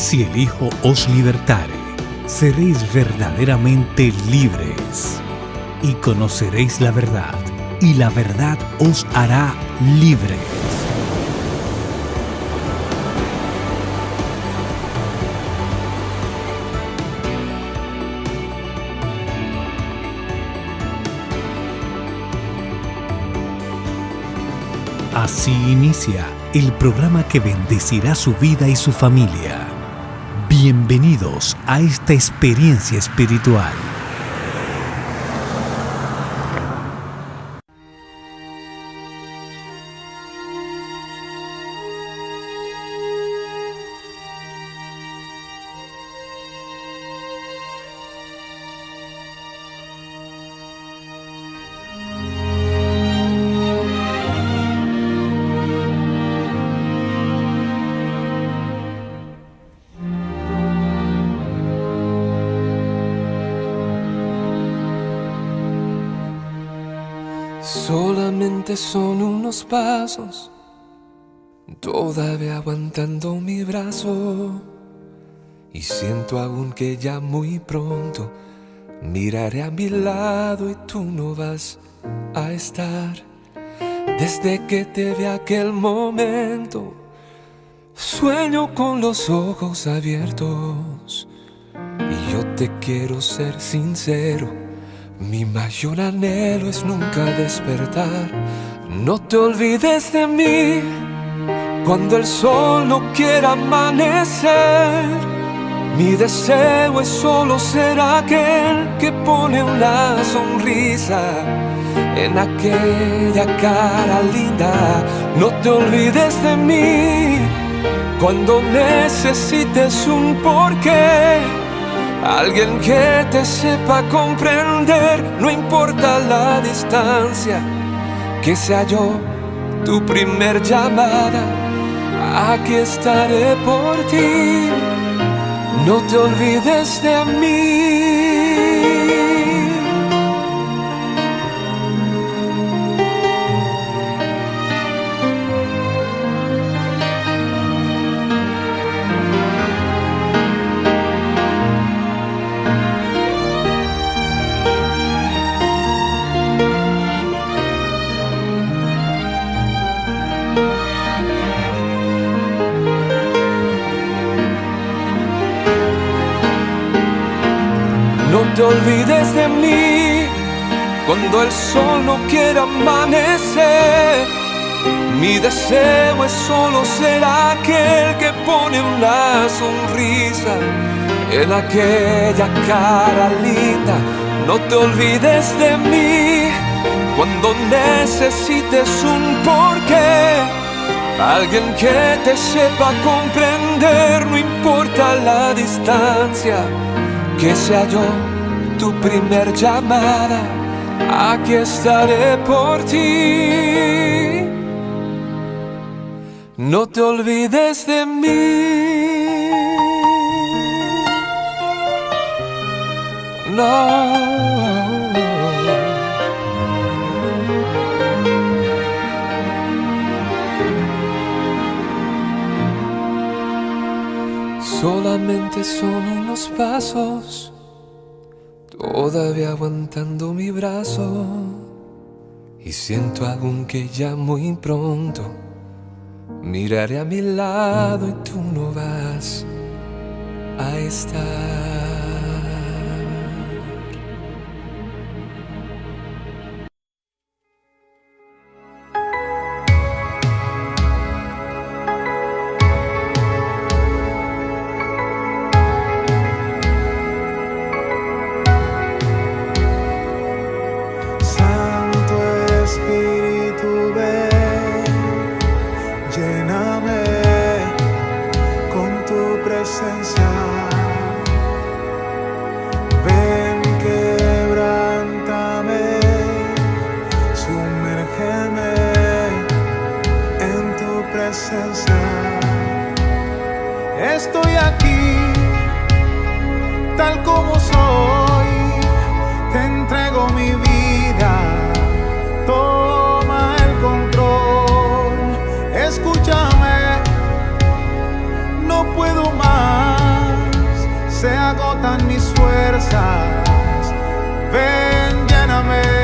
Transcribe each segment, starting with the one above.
Si el Hijo os libertare, seréis verdaderamente libres. Y conoceréis la verdad, y la verdad os hará libres. Así inicia el programa que bendecirá su vida y su familia. Bienvenidos a esta experiencia espiritual. Solamente son unos pasos, todavía aguantando mi brazo, y siento aún que ya muy pronto miraré a mi lado y tú no vas a estar. Desde que te vi aquel momento, sueño con los ojos abiertos, y yo te quiero ser sincero. Mi mayor anhelo es nunca despertar. No te olvides de mí cuando el sol no quiera amanecer. Mi deseo es solo ser aquel que pone una sonrisa en aquella cara linda. No te olvides de mí cuando necesites un porqué. Alguien que te sepa comprender, no importa la distancia, que sea yo tu primer llamada. Aquí estaré por ti, no te olvides de mí. No te olvides de mí cuando el sol no quiera amanecer. Mi deseo es solo ser aquel que pone una sonrisa en aquella cara linda. No te olvides de mí cuando necesites un porqué. Alguien que te sepa comprender, no importa la distancia, que sea yo tu primer llamada. Aquí estaré por ti, no te olvides de mí. No. Solamente son unos pasos, todavía aguantando mi brazo, y siento aún que ya muy pronto miraré a mi lado y tú no vas a estar. Espíritu, ven, lléname con tu presencia. Ven, quebrántame, sumérgeme en tu presencia. Estoy aquí, tal como soy, te entrego mi vida. Toma el control, escúchame, no puedo más. agotan mis fuerzas. Ven, lléname.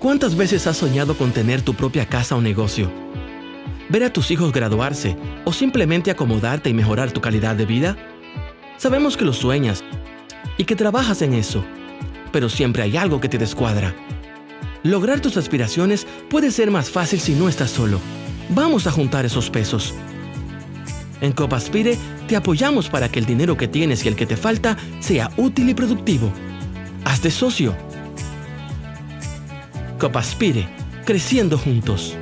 ¿Cuántas veces has soñado con tener tu propia casa o negocio? ¿Ver a tus hijos graduarse o simplemente acomodarte y mejorar tu calidad de vida? Sabemos que lo sueñas y que trabajas en eso, pero siempre hay algo que te descuadra. Lograr tus aspiraciones puede ser más fácil si no estás solo. Vamos a juntar esos pesos. En Copaspire te apoyamos para que el dinero que tienes y el que te falta sea útil y productivo. Hazte socio. Copaspire, creciendo juntos.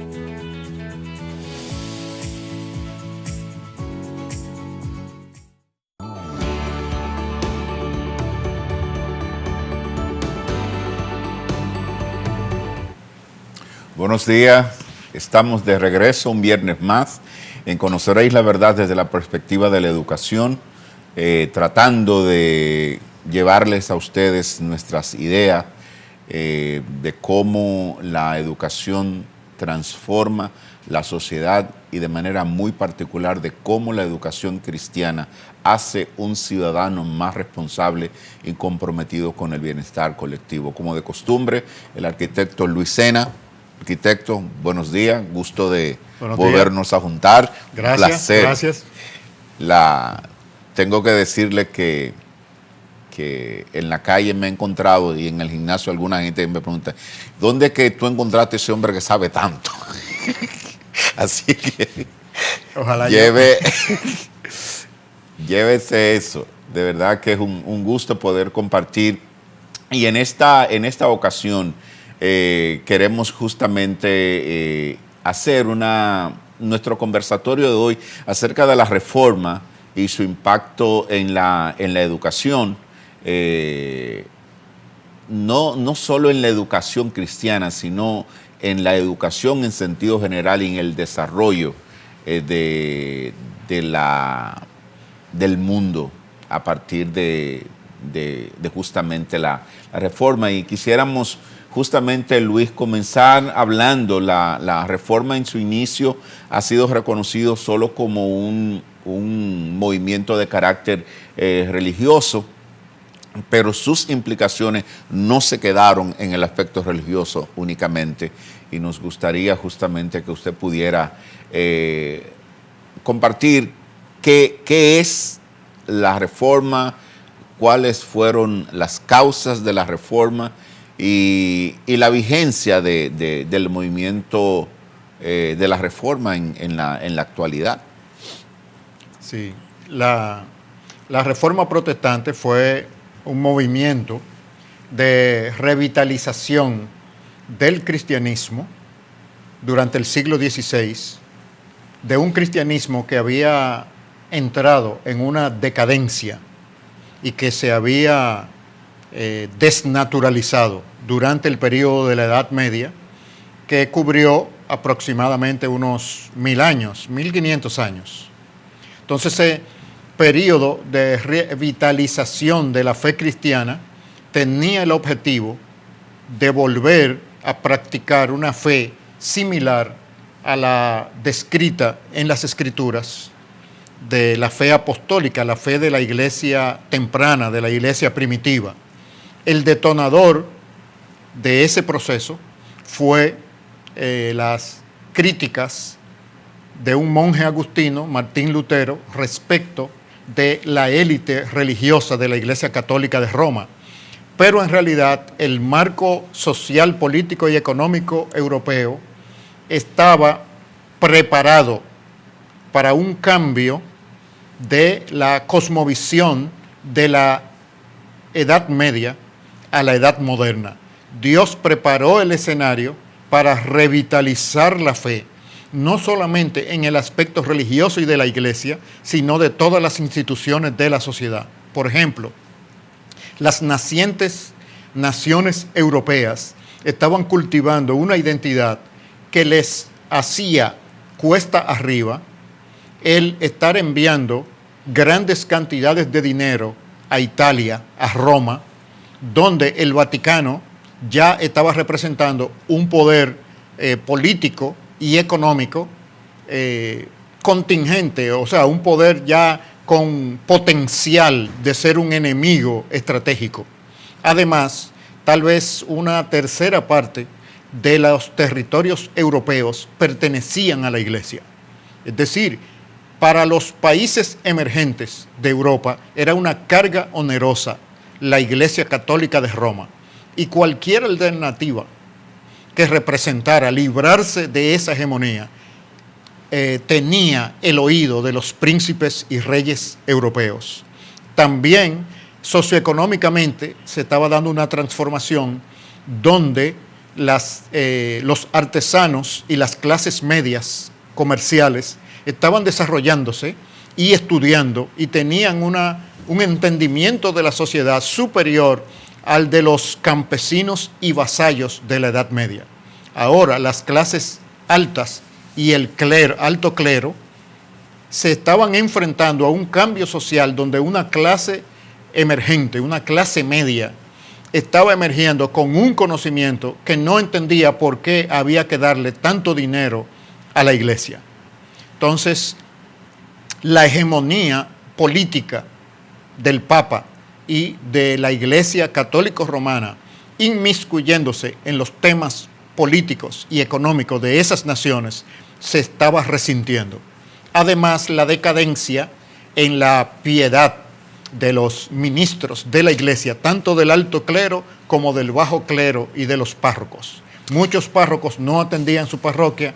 Buenos días, estamos de regreso un viernes más en Conoceréis la Verdad desde la perspectiva de la educación, tratando de llevarles a ustedes nuestras ideas de cómo la educación transforma la sociedad y de manera muy particular de cómo la educación cristiana hace un ciudadano más responsable y comprometido con el bienestar colectivo. Como de costumbre, el arquitecto Luis Sena. Arquitecto, buenos días, gusto de volvernos a juntar. Gracias, placer. gracias. Tengo que decirle que que en la calle me he encontrado y en el gimnasio alguna gente me pregunta, ¿dónde es que tú encontraste ese hombre que sabe tanto? Así que Ojalá llévese eso. De verdad que es un gusto poder compartir. Y en esta ocasión queremos justamente hacer nuestro conversatorio de hoy acerca de la reforma y su impacto en la educación, no solo en la educación cristiana, sino en la educación en sentido general y en el desarrollo del mundo a partir de justamente la reforma. Y quisiéramos justamente, Luis, comenzar hablando, la reforma en su inicio ha sido reconocido solo como un movimiento de carácter religioso, pero sus implicaciones no se quedaron en el aspecto religioso únicamente, y nos gustaría justamente que usted pudiera compartir qué es la reforma, cuáles fueron las causas de la reforma y la vigencia del movimiento de la reforma en la actualidad. Sí, la reforma protestante fue un movimiento de revitalización del cristianismo durante el siglo XVI, de un cristianismo que había entrado en una decadencia y que se había desnaturalizado durante el periodo de la Edad Media, que cubrió aproximadamente unos 1000 años, 1500 años. Entonces, ese periodo de revitalización de la fe cristiana tenía el objetivo de volver a practicar una fe similar a la descrita en las Escrituras de la fe apostólica, la fe de la iglesia temprana, de la iglesia primitiva. El detonador de ese proceso fue las críticas de un monje agustino, Martín Lutero, respecto de la élite religiosa de la Iglesia Católica de Roma. Pero en realidad el marco social, político y económico europeo estaba preparado para un cambio de la cosmovisión de la Edad Media a la Edad Moderna. Dios preparó el escenario para revitalizar la fe, no solamente en el aspecto religioso y de la iglesia, sino de todas las instituciones de la sociedad. Por ejemplo, las nacientes naciones europeas estaban cultivando una identidad que les hacía cuesta arriba el estar enviando grandes cantidades de dinero a Italia, a Roma, donde el Vaticano ya estaba representando un poder político y económico contingente, o sea, un poder ya con potencial de ser un enemigo estratégico. Además, tal vez una tercera parte de los territorios europeos pertenecían a la Iglesia. Es decir, para los países emergentes de Europa era una carga onerosa la Iglesia Católica de Roma, y cualquier alternativa que representara librarse de esa hegemonía tenía el oído de los príncipes y reyes europeos. También socioeconómicamente se estaba dando una transformación donde los artesanos y las clases medias comerciales estaban desarrollándose y estudiando y tenían un entendimiento de la sociedad superior al de los campesinos y vasallos de la Edad Media. Ahora las clases altas y el alto clero se estaban enfrentando a un cambio social donde una clase emergente, una clase media, estaba emergiendo con un conocimiento que no entendía por qué había que darle tanto dinero a la iglesia. Entonces, la hegemonía política del Papa y de la Iglesia Católico-Romana inmiscuyéndose en los temas políticos y económicos de esas naciones se estaba resintiendo. Además, la decadencia en la piedad de los ministros de la iglesia, tanto del alto clero como del bajo clero y de los párrocos. Muchos párrocos no atendían su parroquia,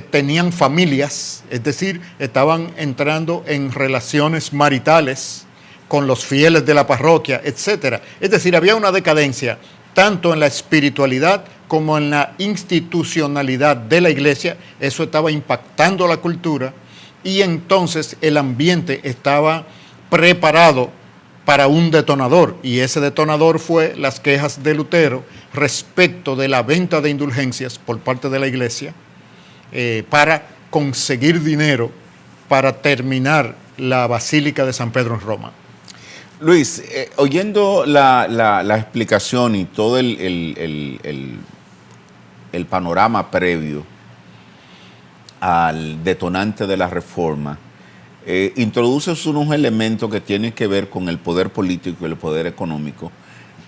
tenían familias, es decir, estaban entrando en relaciones maritales con los fieles de la parroquia, etc. Es decir, había una decadencia tanto en la espiritualidad como en la institucionalidad de la iglesia. Eso estaba impactando la cultura y entonces el ambiente estaba preparado para un detonador, y ese detonador fue las quejas de Lutero respecto de la venta de indulgencias por parte de la iglesia para conseguir dinero para terminar la Basílica de San Pedro en Roma. Luis, oyendo la explicación y todo el panorama previo al detonante de la reforma, introduces unos elementos que tienen que ver con el poder político y el poder económico,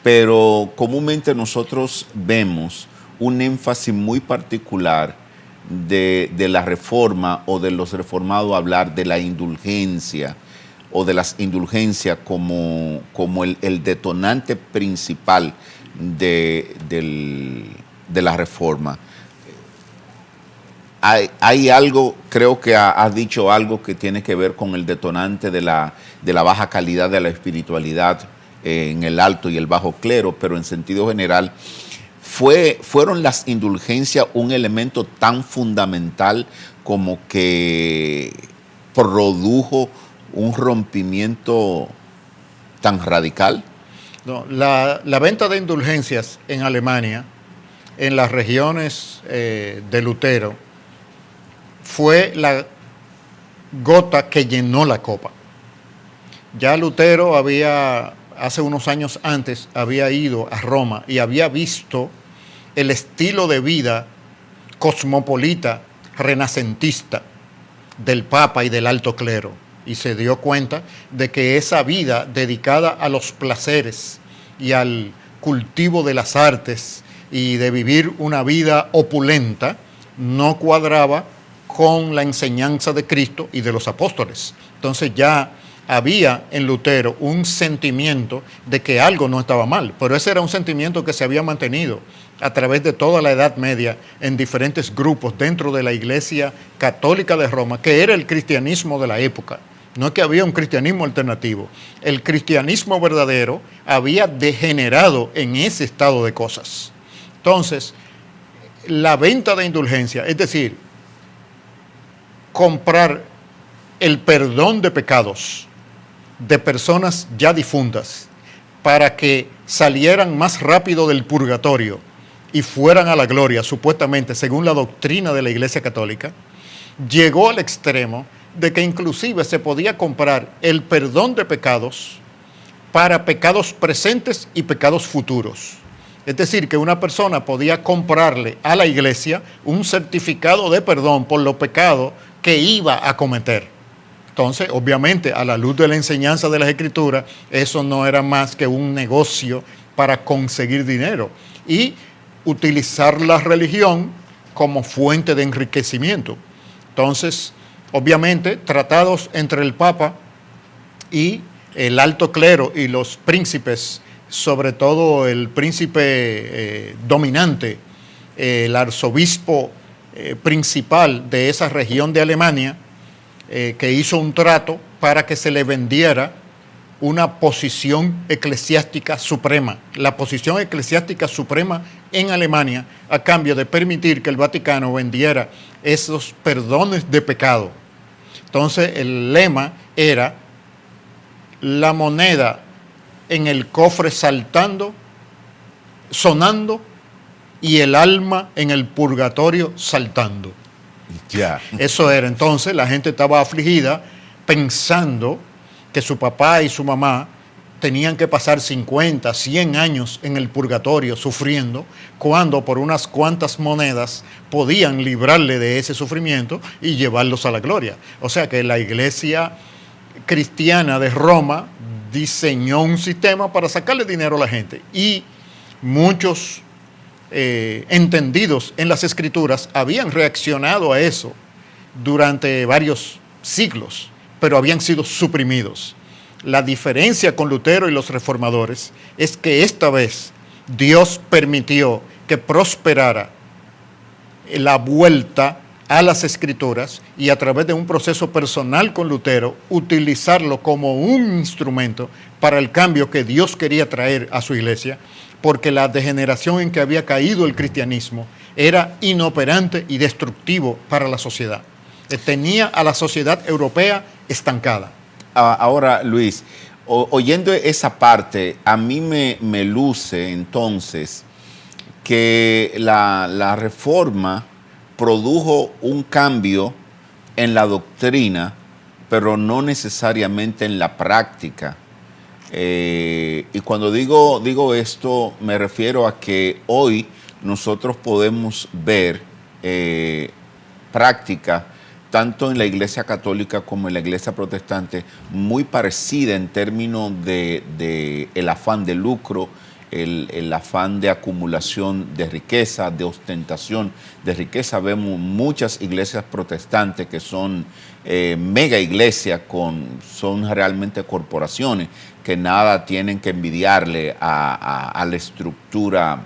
pero comúnmente nosotros vemos un énfasis muy particular de la reforma o de los reformados hablar de la indulgencia o de las indulgencias como el detonante principal de la reforma. Hay algo, creo que has dicho algo que tiene que ver con el detonante de la baja calidad de la espiritualidad en el alto y el bajo clero, pero en sentido general, ¿fueron las indulgencias un elemento tan fundamental como que produjo un rompimiento tan radical? No, la venta de indulgencias en Alemania, en las regiones de Lutero, fue la gota que llenó la copa. Ya Lutero hace unos años antes, había ido a Roma y había visto el estilo de vida cosmopolita, renacentista del Papa y del alto clero, y se dio cuenta de que esa vida dedicada a los placeres y al cultivo de las artes y de vivir una vida opulenta no cuadraba con la enseñanza de Cristo y de los apóstoles. Entonces ya había en Lutero un sentimiento de que algo no estaba mal, pero ese era un sentimiento que se había mantenido a través de toda la Edad Media en diferentes grupos dentro de la Iglesia Católica de Roma, que era el cristianismo de la época. No es que había un cristianismo alternativo. El cristianismo verdadero había degenerado en ese estado de cosas. Entonces, la venta de indulgencia, es decir, comprar el perdón de pecados de personas ya difuntas para que salieran más rápido del purgatorio y fueran a la gloria, supuestamente, según la doctrina de la Iglesia Católica, llegó al extremo de que inclusive se podía comprar el perdón de pecados para pecados presentes y pecados futuros. Es decir, que una persona podía comprarle a la iglesia un certificado de perdón por los pecados que iba a cometer. Entonces, obviamente, a la luz de la enseñanza de las Escrituras, eso no era más que un negocio para conseguir dinero y utilizar la religión como fuente de enriquecimiento. Entonces, obviamente, tratados entre el Papa y el alto clero y los príncipes, sobre todo el príncipe dominante, el arzobispo principal de esa región de Alemania, que hizo un trato para que se le vendiera una posición eclesiástica suprema, la posición eclesiástica suprema en Alemania, a cambio de permitir que el Vaticano vendiera esos perdones de pecado. Entonces el lema era: la moneda en el cofre saltando, sonando, y el alma en el purgatorio saltando. Ya. Eso era. Entonces la gente estaba afligida pensando que su papá y su mamá tenían que pasar 50, 100 años en el purgatorio sufriendo, cuando por unas cuantas monedas podían librarle de ese sufrimiento y llevarlos a la gloria. O sea que la iglesia cristiana de Roma diseñó un sistema para sacarle dinero a la gente, y muchos entendidos en las Escrituras habían reaccionado a eso durante varios siglos, pero habían sido suprimidos. La diferencia con Lutero y los reformadores es que esta vez Dios permitió que prosperara la vuelta a las Escrituras y a través de un proceso personal con Lutero, utilizarlo como un instrumento para el cambio que Dios quería traer a su iglesia, porque la degeneración en que había caído el cristianismo era inoperante y destructivo para la sociedad. Tenía a la sociedad europea estancada. Ahora, Luis, oyendo esa parte, a mí me luce entonces que la reforma produjo un cambio en la doctrina, pero no necesariamente en la práctica. Y cuando digo esto, me refiero a que hoy nosotros podemos ver práctica, tanto en la Iglesia Católica como en la Iglesia Protestante, muy parecida en términos de el afán de lucro, el afán de acumulación de riqueza, de ostentación de riqueza. Vemos muchas iglesias protestantes que son mega iglesias, son realmente corporaciones que nada tienen que envidiarle a la estructura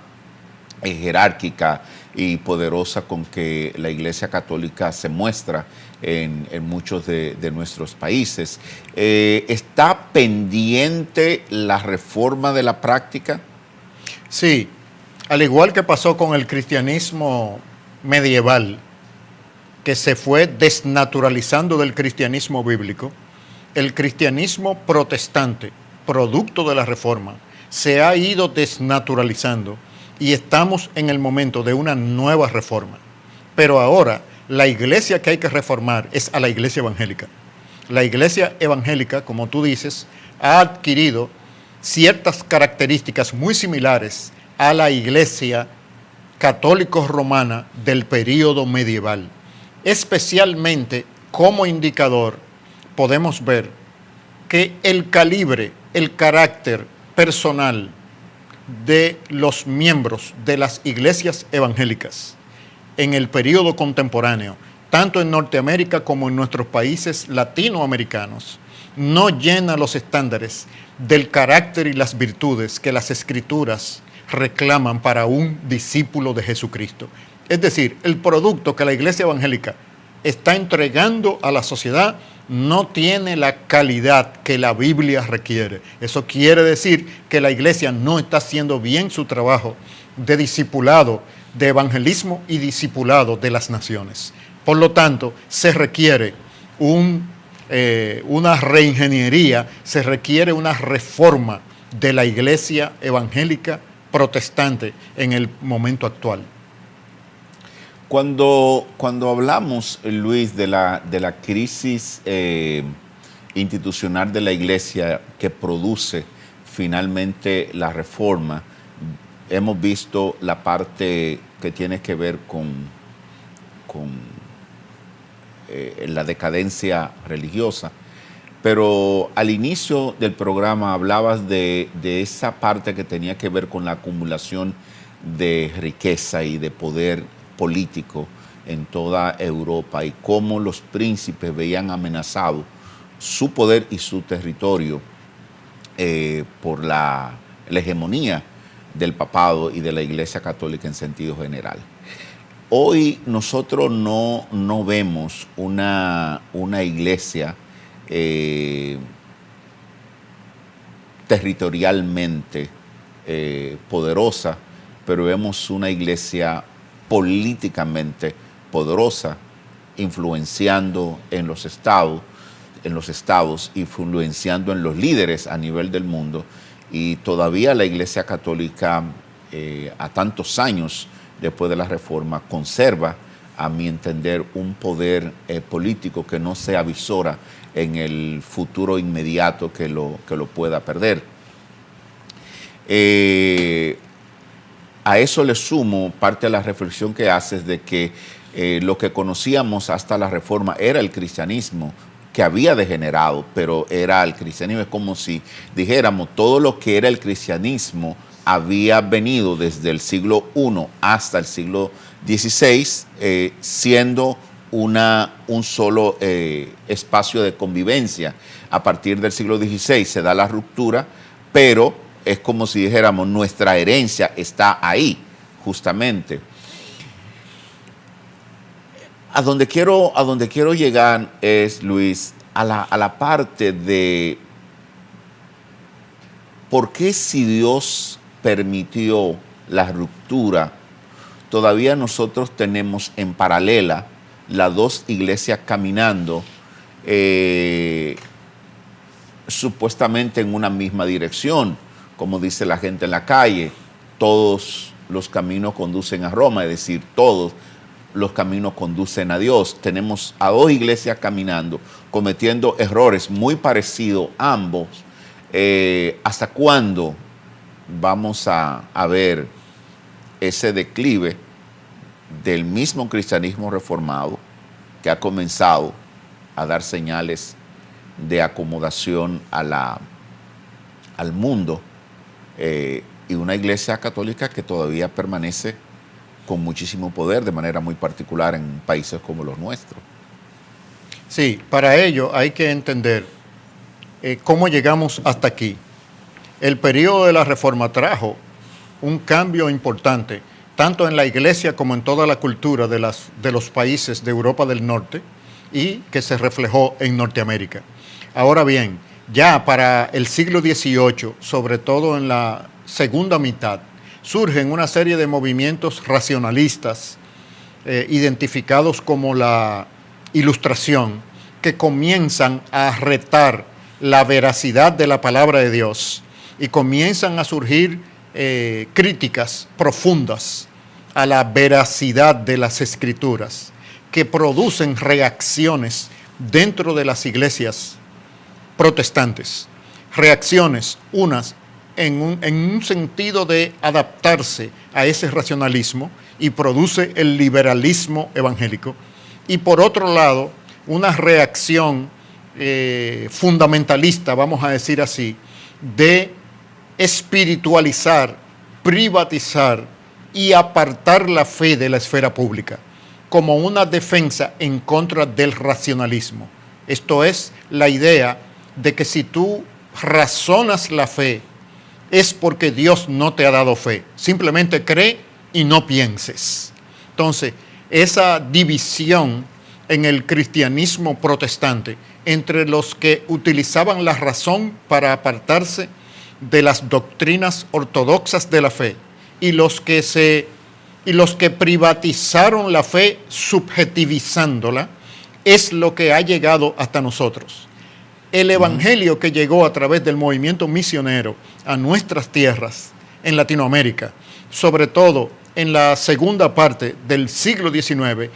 jerárquica y poderosa con que la Iglesia Católica se muestra en muchos de nuestros países. ¿Está pendiente la reforma de la práctica? Sí, al igual que pasó con el cristianismo medieval, que se fue desnaturalizando del cristianismo bíblico, el cristianismo protestante, producto de la reforma, se ha ido desnaturalizando y estamos en el momento de una nueva reforma. Pero ahora, la iglesia que hay que reformar es a la iglesia evangélica. La iglesia evangélica, como tú dices, ha adquirido ciertas características muy similares a la iglesia católico-romana del período medieval. Especialmente como indicador podemos ver que el calibre, el carácter personal de los miembros de las iglesias evangélicas en el período contemporáneo, tanto en Norteamérica como en nuestros países latinoamericanos, no llena los estándares del carácter y las virtudes que las Escrituras reclaman para un discípulo de Jesucristo. Es decir, el producto que la iglesia evangélica está entregando a la sociedad no tiene la calidad que la Biblia requiere. Eso quiere decir que la iglesia no está haciendo bien su trabajo de discipulado, de evangelismo y discipulado de las naciones. Por lo tanto, se requiere una reingeniería, se requiere una reforma de la iglesia evangélica protestante en el momento actual. Cuando hablamos, Luis, de la crisis institucional de la iglesia que produce finalmente la reforma, hemos visto la parte que tiene que ver con la decadencia religiosa, pero al inicio del programa hablabas de esa parte que tenía que ver con la acumulación de riqueza y de poder político en toda Europa y cómo los príncipes veían amenazado su poder y su territorio por la hegemonía del papado y de la Iglesia Católica en sentido general. Hoy nosotros no vemos una iglesia territorialmente poderosa, pero vemos una iglesia políticamente poderosa, influenciando en los estados, influenciando en los líderes a nivel del mundo, y todavía la Iglesia Católica, a tantos años después de la Reforma, conserva, a mi entender, un poder político que no se avisora en el futuro inmediato que lo pueda perder. A eso le sumo parte de la reflexión que haces de que lo que conocíamos hasta la Reforma era el cristianismo, que había degenerado, pero era el cristianismo. Es como si dijéramos, todo lo que era el cristianismo había venido desde el siglo I hasta el siglo XVI siendo un solo espacio de convivencia. A partir del siglo XVI se da la ruptura, pero es como si dijéramos, nuestra herencia está ahí, justamente. A donde quiero llegar es, Luis, a la parte de por qué, si Dios permitió la ruptura, todavía nosotros tenemos en paralela las dos iglesias caminando supuestamente en una misma dirección, como dice la gente en la calle. Todos los caminos conducen a Roma, es decir, todos los caminos conducen a Dios. Tenemos a dos iglesias caminando, cometiendo errores muy parecidos ambos. ¿Hasta cuándo vamos a ver ese declive del mismo cristianismo reformado que ha comenzado a dar señales de acomodación al mundo, y una iglesia católica que todavía permanece con muchísimo poder, de manera muy particular en países como los nuestros? Sí, para ello hay que entender cómo llegamos hasta aquí. El periodo de la Reforma trajo un cambio importante, tanto en la iglesia como en toda la cultura de los países de Europa del Norte, y que se reflejó en Norteamérica. Ahora bien, ya para el siglo XVIII, sobre todo en la segunda mitad, surgen una serie de movimientos racionalistas identificados como la Ilustración, que comienzan a retar la veracidad de la palabra de Dios y comienzan a surgir críticas profundas a la veracidad de las Escrituras, que producen reacciones dentro de las iglesias protestantes. Reacciones, unas en un sentido de adaptarse a ese racionalismo, y produce el liberalismo evangélico, y por otro lado, una reacción fundamentalista, vamos a decir así, de espiritualizar, privatizar y apartar la fe de la esfera pública, como una defensa en contra del racionalismo. Esto es la idea de que si tú razonas la fe, es porque Dios no te ha dado fe. Simplemente cree y no pienses. Entonces, esa división en el cristianismo protestante entre los que utilizaban la razón para apartarse de las doctrinas ortodoxas de la fe y los que privatizaron la fe subjetivizándola, es lo que ha llegado hasta nosotros. El evangelio que llegó a través del movimiento misionero a nuestras tierras en Latinoamérica, sobre todo en la segunda parte del siglo XIX,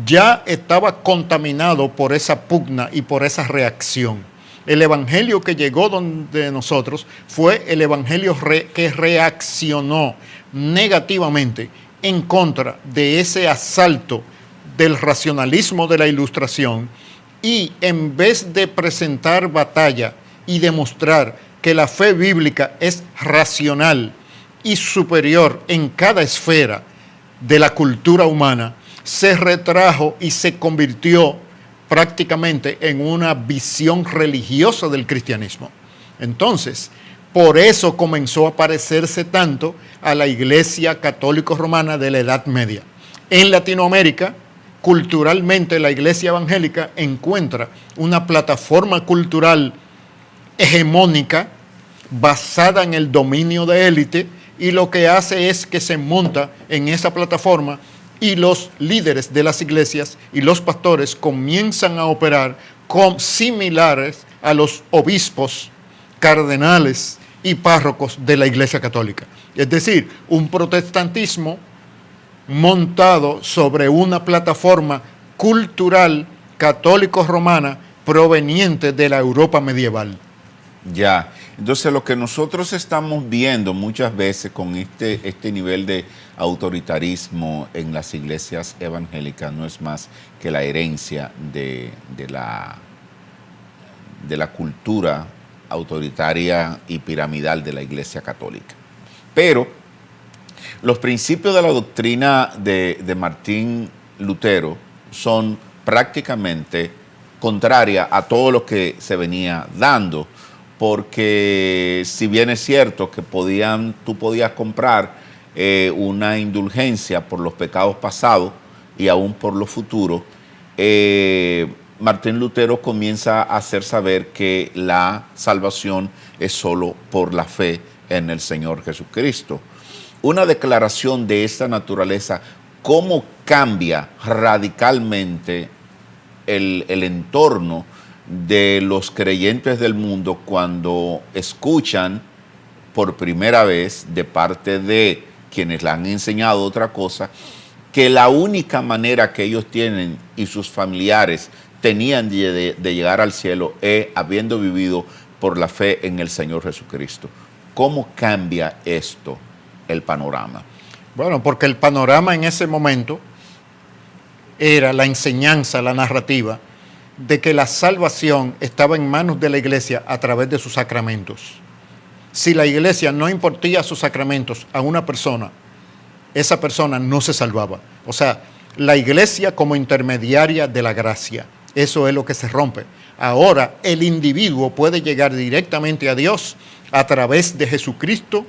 ya estaba contaminado por esa pugna y por esa reacción. El evangelio que llegó donde nosotros fue el evangelio que reaccionó negativamente en contra de ese asalto del racionalismo de la Ilustración, y en vez de presentar batalla y demostrar que la fe bíblica es racional y superior en cada esfera de la cultura humana, se retrajo y se convirtió prácticamente en una visión religiosa del cristianismo. Entonces, por eso comenzó a parecerse tanto a la Iglesia Católica Romana de la Edad Media. En Latinoamérica, culturalmente, la Iglesia Evangélica encuentra una plataforma cultural hegemónica basada en el dominio de élite, y lo que hace es que se monta en esa plataforma, y los líderes de las iglesias y los pastores comienzan a operar similares a los obispos, cardenales y párrocos de la Iglesia Católica. Es decir, un protestantismo montado sobre una plataforma cultural católico-romana proveniente de la Europa medieval. Ya, entonces lo que nosotros estamos viendo muchas veces con este nivel de autoritarismo en las iglesias evangélicas no es más que la herencia de la cultura autoritaria y piramidal de la Iglesia Católica. Pero los principios de la doctrina de Martín Lutero son prácticamente contraria a todo lo que se venía dando, porque si bien es cierto que tú podías comprar una indulgencia por los pecados pasados y aún por los futuros, Martín Lutero comienza a hacer saber que la salvación es solo por la fe en el Señor Jesucristo. Una declaración de esta naturaleza, ¿cómo cambia radicalmente el entorno de los creyentes del mundo cuando escuchan por primera vez de parte de quienes le han enseñado otra cosa, que la única manera que ellos tienen y sus familiares tenían de llegar al cielo es habiendo vivido por la fe en el Señor Jesucristo? ¿Cómo cambia esto el panorama? Bueno, porque el panorama en ese momento era la enseñanza, la narrativa, de que la salvación estaba en manos de la iglesia a través de sus sacramentos. Si la iglesia no impartía sus sacramentos a una persona, esa persona no se salvaba. O sea, la iglesia como intermediaria de la gracia. Eso es lo que se rompe. Ahora el individuo puede llegar directamente a Dios a través de Jesucristo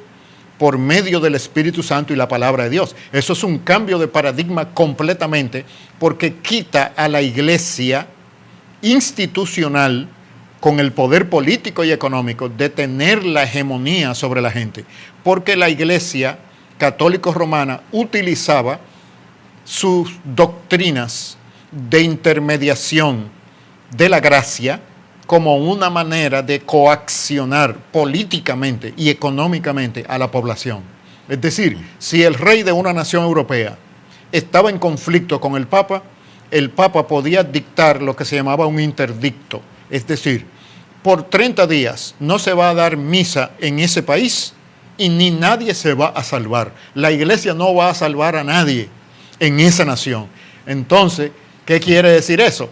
por medio del Espíritu Santo y la palabra de Dios. Eso es un cambio de paradigma completamente, porque quita a la iglesia institucional con el poder político y económico de tener la hegemonía sobre la gente, porque la iglesia católico-romana utilizaba sus doctrinas de intermediación de la gracia como una manera de coaccionar políticamente y económicamente a la población. Es decir, si el rey de una nación europea estaba en conflicto con el Papa podía dictar lo que se llamaba un interdicto. Es decir, por 30 días no se va a dar misa en ese país y ni nadie se va a salvar. La iglesia no va a salvar a nadie en esa nación. Entonces, ¿qué quiere decir eso?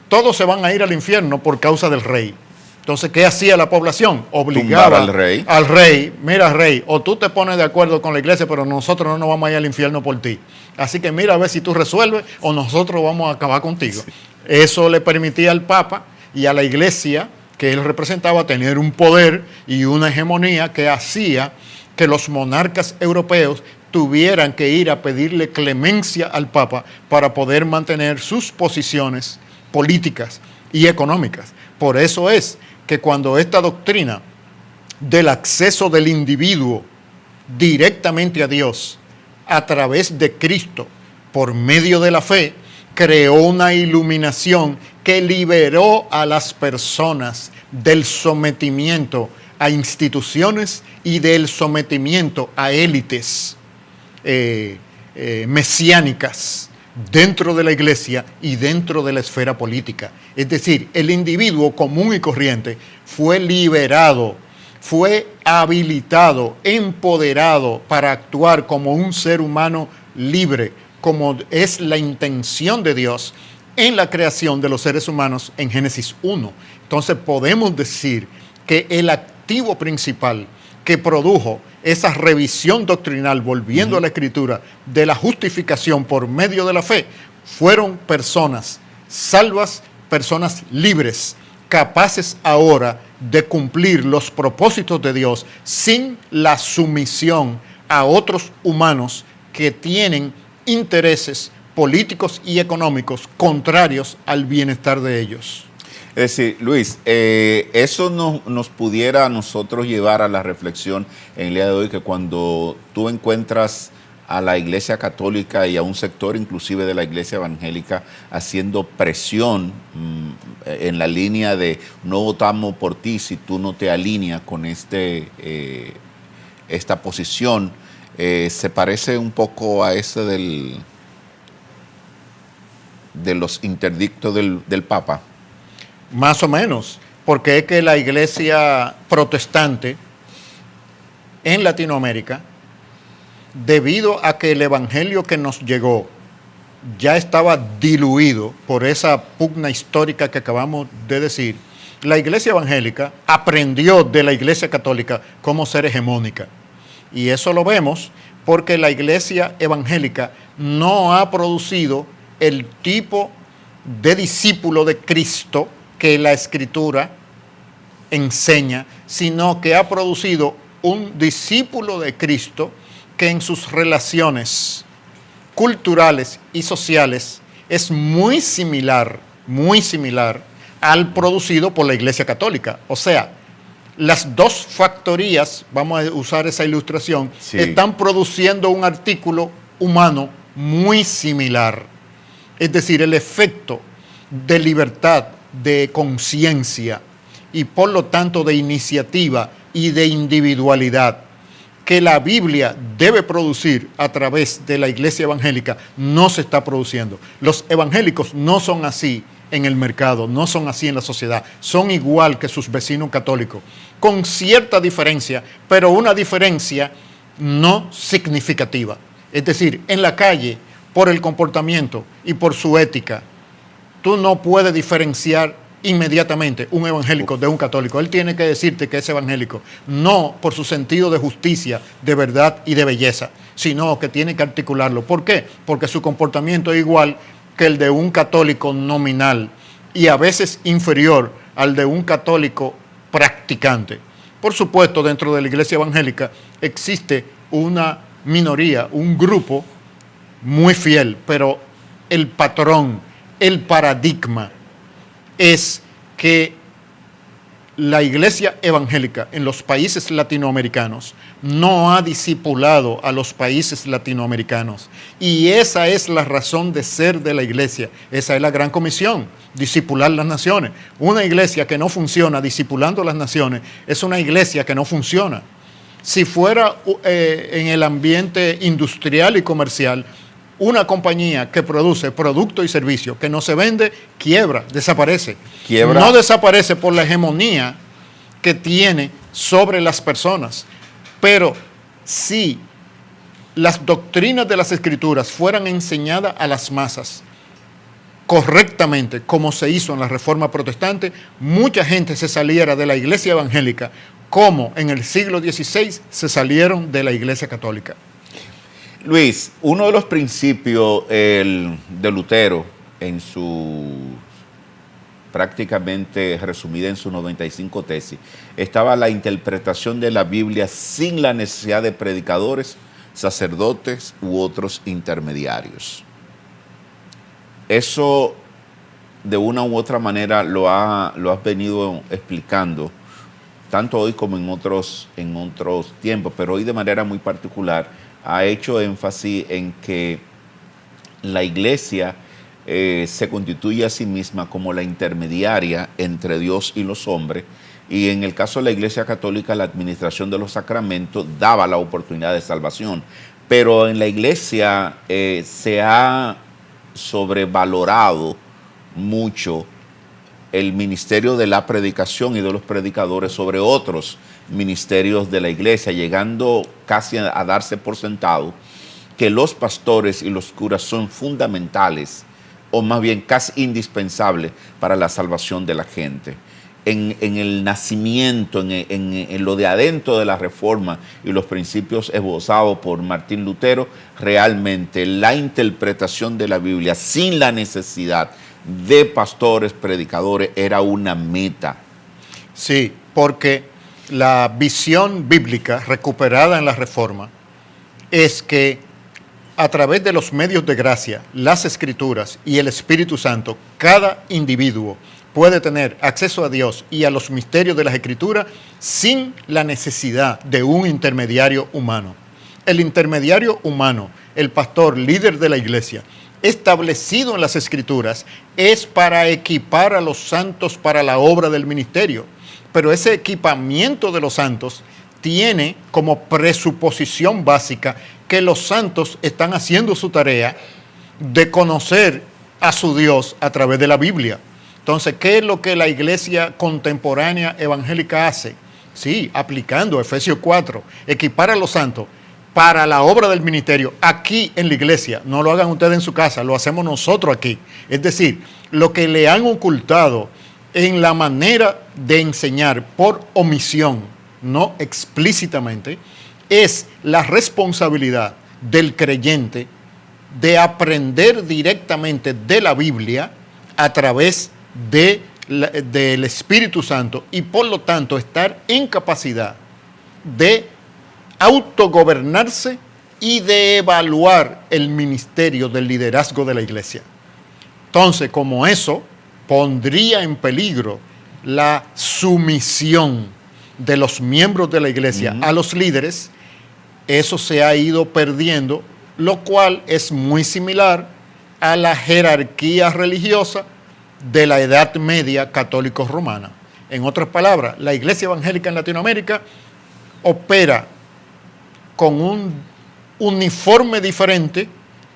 Todos se van a ir al infierno por causa del rey. Entonces, ¿qué hacía la población? Obligaba al rey, mira rey, o tú te pones de acuerdo con la iglesia, pero nosotros no nos vamos a ir al infierno por ti. Así que mira a ver si tú resuelves o nosotros vamos a acabar contigo. Sí. Eso le permitía al Papa y a la iglesia que él representaba tener un poder y una hegemonía que hacía que los monarcas europeos tuvieran que ir a pedirle clemencia al Papa para poder mantener sus posiciones políticas y económicas. Por eso es que cuando esta doctrina del acceso del individuo directamente a Dios a través de Cristo por medio de la fe creó una iluminación que liberó a las personas del sometimiento a instituciones y del sometimiento a élites mesiánicas dentro de la iglesia y dentro de la esfera política. Es decir, el individuo común y corriente fue liberado, fue habilitado, empoderado para actuar como un ser humano libre, como es la intención de Dios en la creación de los seres humanos en Génesis 1. Entonces podemos decir que el activo principal que produjo esa revisión doctrinal, volviendo a la Escritura, de la justificación por medio de la fe, fueron personas salvas, personas libres, capaces ahora de cumplir los propósitos de Dios sin la sumisión a otros humanos que tienen intereses políticos y económicos contrarios al bienestar de ellos. Es decir, Luis, eso nos pudiera a nosotros llevar a la reflexión en el día de hoy, que cuando tú encuentras a la Iglesia Católica y a un sector inclusive de la Iglesia Evangélica haciendo presión en la línea de no votamos por ti si tú no te alineas con esta posición, se parece un poco a ese de los interdictos del Papa. Más o menos, porque es que la iglesia protestante en Latinoamérica, debido a que el evangelio que nos llegó ya estaba diluido por esa pugna histórica que acabamos de decir, la iglesia evangélica aprendió de la iglesia católica cómo ser hegemónica. Y eso lo vemos porque la iglesia evangélica no ha producido el tipo de discípulo de Cristo que la Escritura enseña, sino que ha producido un discípulo de Cristo que en sus relaciones culturales y sociales es muy similar al producido por la Iglesia Católica. O sea, las dos factorías, vamos a usar esa ilustración, sí, están produciendo un artículo humano muy similar. Es decir, el efecto de libertad, de conciencia y por lo tanto de iniciativa y de individualidad que la Biblia debe producir a través de la Iglesia evangélica no se está produciendo. Los evangélicos no son así en el mercado, no son así en la sociedad, son igual que sus vecinos católicos, con cierta diferencia, pero una diferencia no significativa. Es decir, en la calle, por el comportamiento y por su ética, tú no puedes diferenciar inmediatamente un evangélico de un católico. Él tiene que decirte que es evangélico, no por su sentido de justicia, de verdad y de belleza, sino que tiene que articularlo. ¿Por qué? Porque su comportamiento es igual que el de un católico nominal y a veces inferior al de un católico practicante. Por supuesto, dentro de la Iglesia evangélica existe una minoría, un grupo muy fiel, pero el patrón, el paradigma es que la Iglesia evangélica en los países latinoamericanos no ha discipulado a los países latinoamericanos. Y esa es la razón de ser de la Iglesia. Esa es la gran comisión, discipular las naciones. Una iglesia que no funciona discipulando las naciones es una iglesia que no funciona. Si fuera en el ambiente industrial y comercial, una compañía que produce producto y servicio que no se vende, quiebra, desaparece. Quiebra. No desaparece por la hegemonía que tiene sobre las personas. Pero si las doctrinas de las Escrituras fueran enseñadas a las masas correctamente, como se hizo en la Reforma Protestante, mucha gente se saliera de la Iglesia evangélica, como en el siglo XVI se salieron de la Iglesia Católica. Luis, uno de los principios de Lutero, en su prácticamente resumida en sus 95 tesis, estaba la interpretación de la Biblia sin la necesidad de predicadores, sacerdotes u otros intermediarios. Eso, de una u otra manera, lo has venido explicando, tanto hoy como en otros tiempos, pero hoy de manera muy particular, ha hecho énfasis en que la Iglesia se constituye a sí misma como la intermediaria entre Dios y los hombres, y en el caso de la Iglesia Católica, la administración de los sacramentos daba la oportunidad de salvación. Pero en la Iglesia se ha sobrevalorado mucho el ministerio de la predicación y de los predicadores sobre otros ministerios de la Iglesia, llegando casi a darse por sentado que los pastores y los curas son fundamentales, o más bien casi indispensables para la salvación de la gente. En el nacimiento, en lo de adentro de la Reforma y los principios esbozados por Martín Lutero, realmente la interpretación de la Biblia sin la necesidad de pastores, predicadores, era una meta. Sí, porque la visión bíblica recuperada en la Reforma es que a través de los medios de gracia, las Escrituras y el Espíritu Santo, cada individuo puede tener acceso a Dios y a los misterios de las Escrituras sin la necesidad de un intermediario humano. El intermediario humano, el pastor líder de la iglesia, establecido en las Escrituras, es para equipar a los santos para la obra del ministerio. Pero ese equipamiento de los santos tiene como presuposición básica que los santos están haciendo su tarea de conocer a su Dios a través de la Biblia. Entonces, ¿qué es lo que la iglesia contemporánea evangélica hace? Sí, aplicando Efesios 4, equipar a los santos para la obra del ministerio aquí en la iglesia. No lo hagan ustedes en su casa, lo hacemos nosotros aquí. Es decir, lo que le han ocultado en la manera de enseñar por omisión, no explícitamente, es la responsabilidad del creyente de aprender directamente de la Biblia a través del Espíritu Santo y por lo tanto estar en capacidad de autogobernarse y de evaluar el ministerio del liderazgo de la iglesia. Entonces, como eso pondría en peligro la sumisión de los miembros de la iglesia a los líderes, eso se ha ido perdiendo, lo cual es muy similar a la jerarquía religiosa de la Edad Media católico-romana. En otras palabras, la iglesia evangélica en Latinoamérica opera con un uniforme diferente,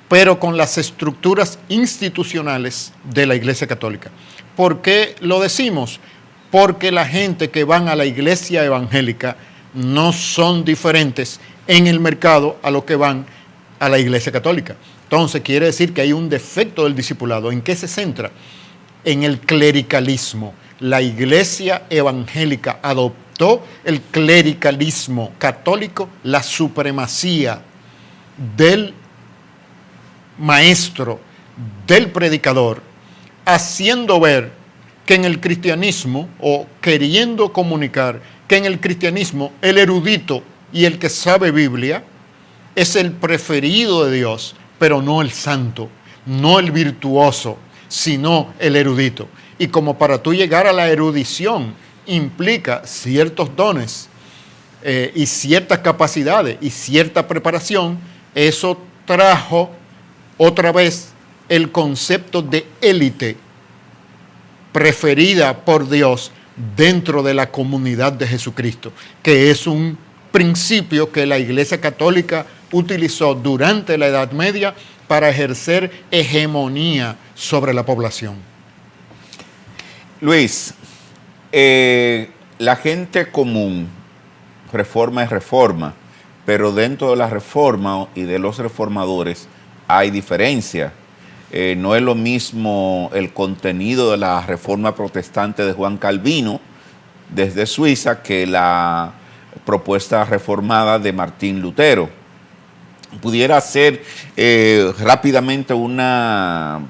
pero con las estructuras institucionales de la iglesia católica. ¿Por qué lo decimos? Porque la gente que van a la iglesia evangélica no son diferentes en el mercado a los que van a la iglesia católica. Entonces quiere decir que hay un defecto del discipulado. ¿En qué se centra? En el clericalismo. La iglesia evangélica adoptó el clericalismo católico, la supremacía del maestro, del predicador, haciendo ver que en el cristianismo, o queriendo comunicar que en el cristianismo el erudito y el que sabe Biblia es el preferido de Dios, pero no el santo, no el virtuoso, sino el erudito. Y como para tú llegar a la erudición implica ciertos dones y ciertas capacidades y cierta preparación, eso trajo otra vez el concepto de élite preferida por Dios dentro de la comunidad de Jesucristo, que es un principio que la Iglesia Católica utilizó durante la Edad Media para ejercer hegemonía sobre la población. Luis, la gente común, reforma es reforma, pero dentro de la reforma y de los reformadores hay diferencia. No es lo mismo el contenido de la reforma protestante de Juan Calvino desde Suiza que la propuesta reformada de Martín Lutero. ¿Pudiera hacer rápidamente una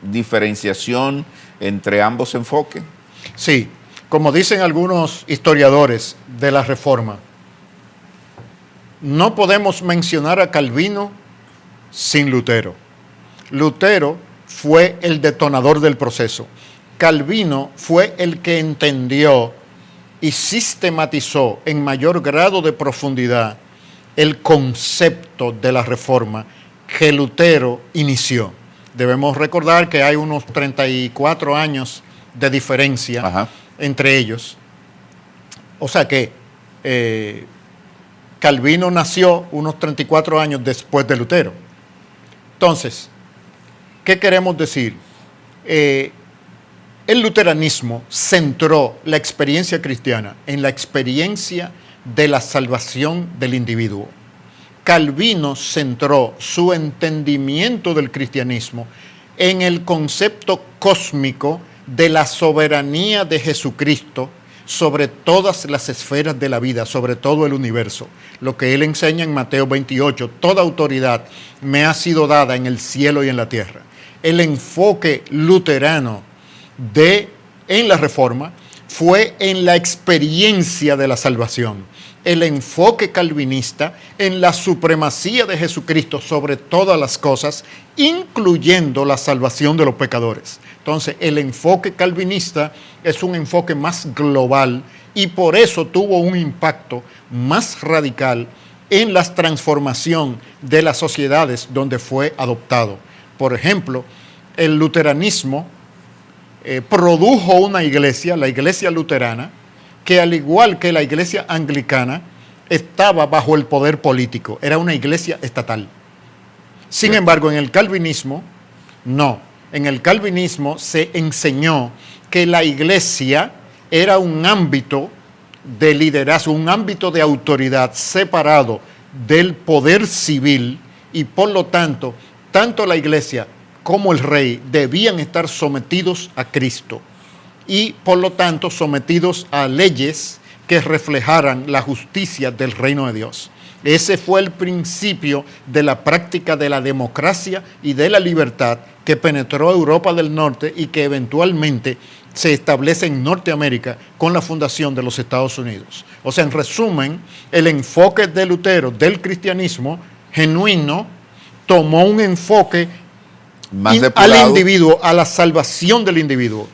diferenciación entre ambos enfoques? Sí, como dicen algunos historiadores de la Reforma, no podemos mencionar a Calvino sin Lutero. Lutero fue el detonador del proceso. Calvino fue el que entendió y sistematizó en mayor grado de profundidad el concepto de la Reforma que Lutero inició. Debemos recordar que hay unos 34 años de diferencia entre ellos. O sea que Calvino nació unos 34 años después de Lutero. Entonces, ¿qué queremos decir? El luteranismo centró la experiencia cristiana en la experiencia de la salvación del individuo. Calvino centró su entendimiento del cristianismo en el concepto cósmico de la soberanía de Jesucristo sobre todas las esferas de la vida, sobre todo el universo. Lo que él enseña en Mateo 28, toda autoridad me ha sido dada en el cielo y en la tierra. El enfoque luterano en la Reforma fue en la experiencia de la salvación. El enfoque calvinista en la supremacía de Jesucristo sobre todas las cosas, incluyendo la salvación de los pecadores. Entonces, el enfoque calvinista es un enfoque más global y por eso tuvo un impacto más radical en la transformación de las sociedades donde fue adoptado. Por ejemplo, el luteranismo produjo una iglesia, la iglesia luterana, que al igual que la iglesia anglicana, estaba bajo el poder político, era una iglesia estatal. Sin embargo, en el calvinismo, no. En el calvinismo se enseñó que la iglesia era un ámbito de liderazgo, un ámbito de autoridad separado del poder civil y por lo tanto, tanto la iglesia como el rey debían estar sometidos a Cristo y por lo tanto sometidos a leyes que reflejaran la justicia del reino de Dios. Ese fue el principio de la práctica de la democracia y de la libertad que penetró Europa del Norte y que eventualmente se establece en Norteamérica con la fundación de los Estados Unidos. O sea, en resumen, el enfoque de Lutero del cristianismo genuino tomó un enfoque Más al depurado. individuo, a la salvación del individuo.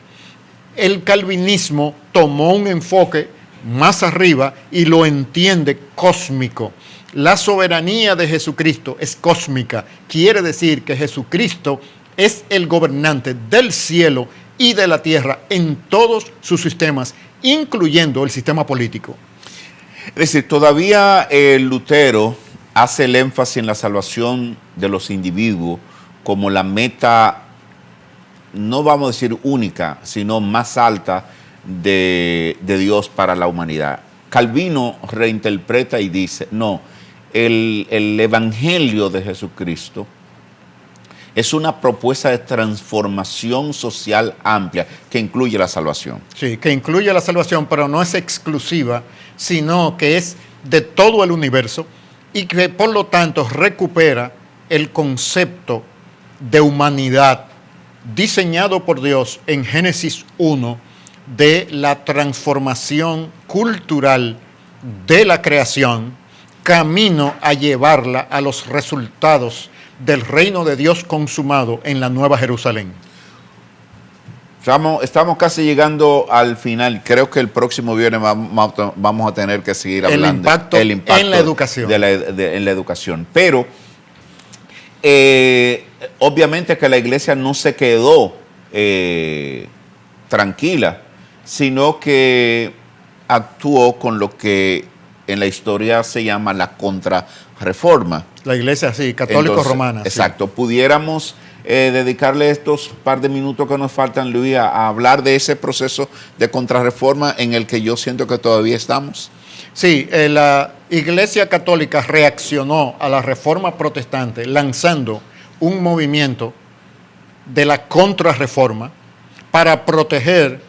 El calvinismo tomó un enfoque más arriba y lo entiende cósmico. La soberanía de Jesucristo es cósmica. Quiere decir que Jesucristo es el gobernante del cielo y de la tierra en todos sus sistemas, incluyendo el sistema político. Es decir, todavía Lutero hace el énfasis en la salvación de los individuos como la meta, no vamos a decir única, sino más alta de Dios para la humanidad. Calvino reinterpreta y dice, no, el evangelio de Jesucristo es una propuesta de transformación social amplia que incluye la salvación. Sí, que incluye la salvación, pero no es exclusiva, sino que es de todo el universo y que por lo tanto recupera el concepto de humanidad diseñado por Dios en Génesis 1 de la transformación cultural de la creación, camino a llevarla a los resultados del reino de Dios consumado en la Nueva Jerusalén. Estamos casi llegando al final. Creo que el próximo viernes vamos a tener que seguir hablando del impacto en la educación. En la educación. Pero obviamente que la iglesia no se quedó tranquila, sino que actuó con lo que en la historia se llama la contrarreforma. La iglesia, sí, católico-romana. Exacto. Sí. Pudiéramos dedicarle estos par de minutos que nos faltan, Luis, a hablar de ese proceso de contrarreforma en el que yo siento que todavía estamos. Sí, la Iglesia Católica reaccionó a la Reforma Protestante lanzando un movimiento de la contrarreforma para proteger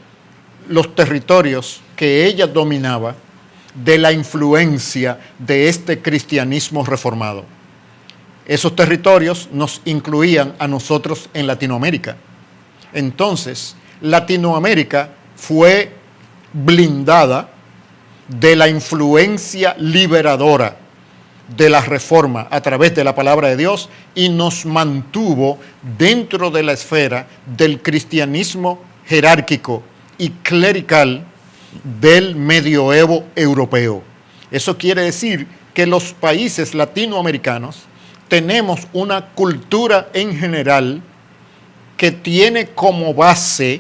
los territorios que ella dominaba de la influencia de este cristianismo reformado. Esos territorios nos incluían a nosotros en Latinoamérica. Entonces, Latinoamérica fue blindada de la influencia liberadora de la reforma a través de la palabra de Dios y nos mantuvo dentro de la esfera del cristianismo jerárquico y clerical del medioevo europeo. Eso quiere decir que los países latinoamericanos tenemos una cultura en general que tiene como base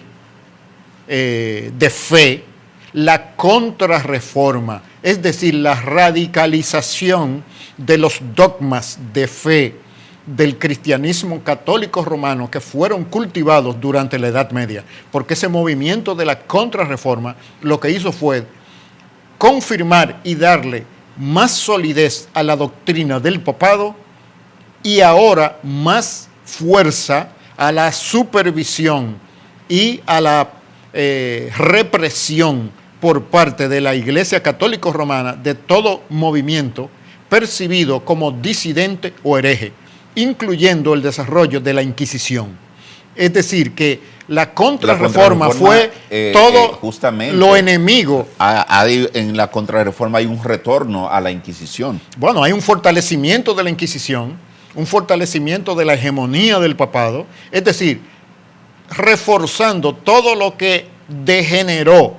de fe la contrarreforma, es decir, la radicalización de los dogmas de fe del cristianismo católico romano que fueron cultivados durante la Edad Media, porque ese movimiento de la contrarreforma lo que hizo fue confirmar y darle más solidez a la doctrina del papado y ahora más fuerza a la supervisión y a la represión por parte de la Iglesia Católica Romana de todo movimiento percibido como disidente o hereje, incluyendo el desarrollo de la Inquisición. Es decir, que la contrarreforma fue todo justamente, lo enemigo. En la contrarreforma hay un retorno a la Inquisición. Bueno, hay un fortalecimiento de la Inquisición, un fortalecimiento de la hegemonía del papado, es decir, reforzando todo lo que degeneró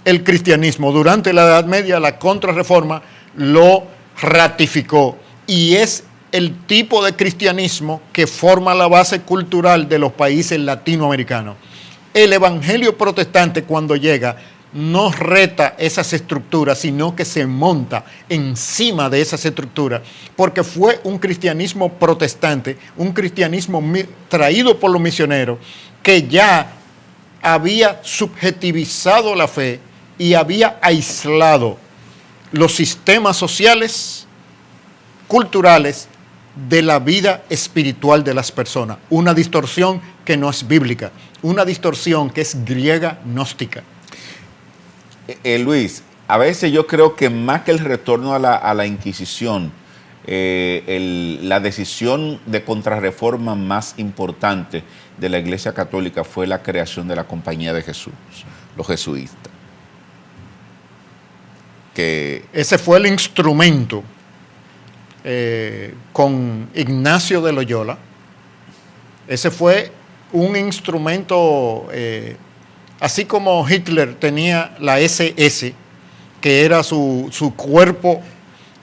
el cristianismo durante la Edad Media. La contrarreforma lo ratificó y es el tipo de cristianismo que forma la base cultural de los países latinoamericanos. El evangelio protestante, cuando llega, no reta esas estructuras, sino que se monta encima de esas estructuras, porque fue un cristianismo protestante, un cristianismo traído por los misioneros, que ya había subjetivizado la fe y había aislado los sistemas sociales, culturales, de la vida espiritual de las personas. Una distorsión que no es bíblica, una distorsión que es griega gnóstica. Luis, a veces yo creo que más que el retorno a la Inquisición, la decisión de contrarreforma más importante de la Iglesia Católica fue la creación de la Compañía de Jesús, los jesuitas. Ese fue el instrumento con Ignacio de Loyola. Ese fue un instrumento, así como Hitler tenía la SS, que era su cuerpo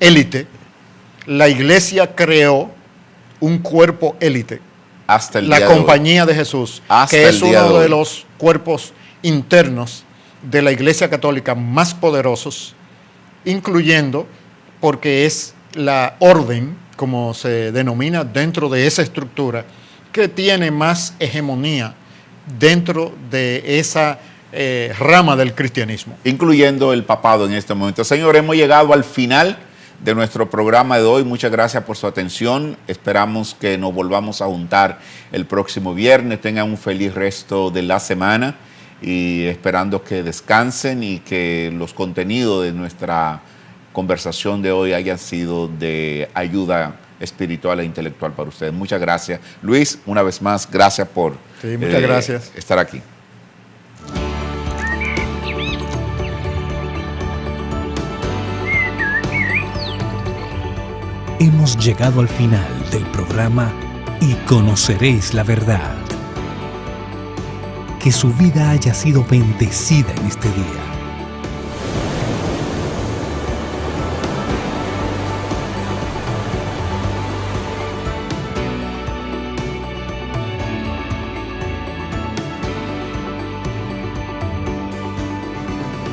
élite, la Iglesia creó un cuerpo élite, hasta el día la de Compañía de Jesús, hasta que es el día uno de de los cuerpos internos de la Iglesia Católica más poderosos, incluyendo porque es la orden, como se denomina dentro de esa estructura, que tiene más hegemonía dentro de esa rama del cristianismo. Incluyendo el papado en este momento. Señor, hemos llegado al final de nuestro programa de hoy. Muchas gracias por su atención. Esperamos que nos volvamos a juntar el próximo viernes. Tengan un feliz resto de la semana y esperando que descansen y que los contenidos de nuestra conversación de hoy hayan sido de ayuda espiritual e intelectual para ustedes. Muchas gracias. Luis, una vez más, gracias por muchas gracias. Estar aquí. Hemos llegado al final del programa y conoceréis la verdad. Que su vida haya sido bendecida en este día.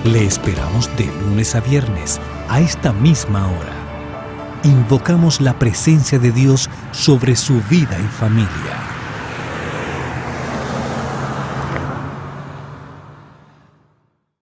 Le esperamos de lunes a viernes a esta misma hora. Invocamos la presencia de Dios sobre su vida y familia.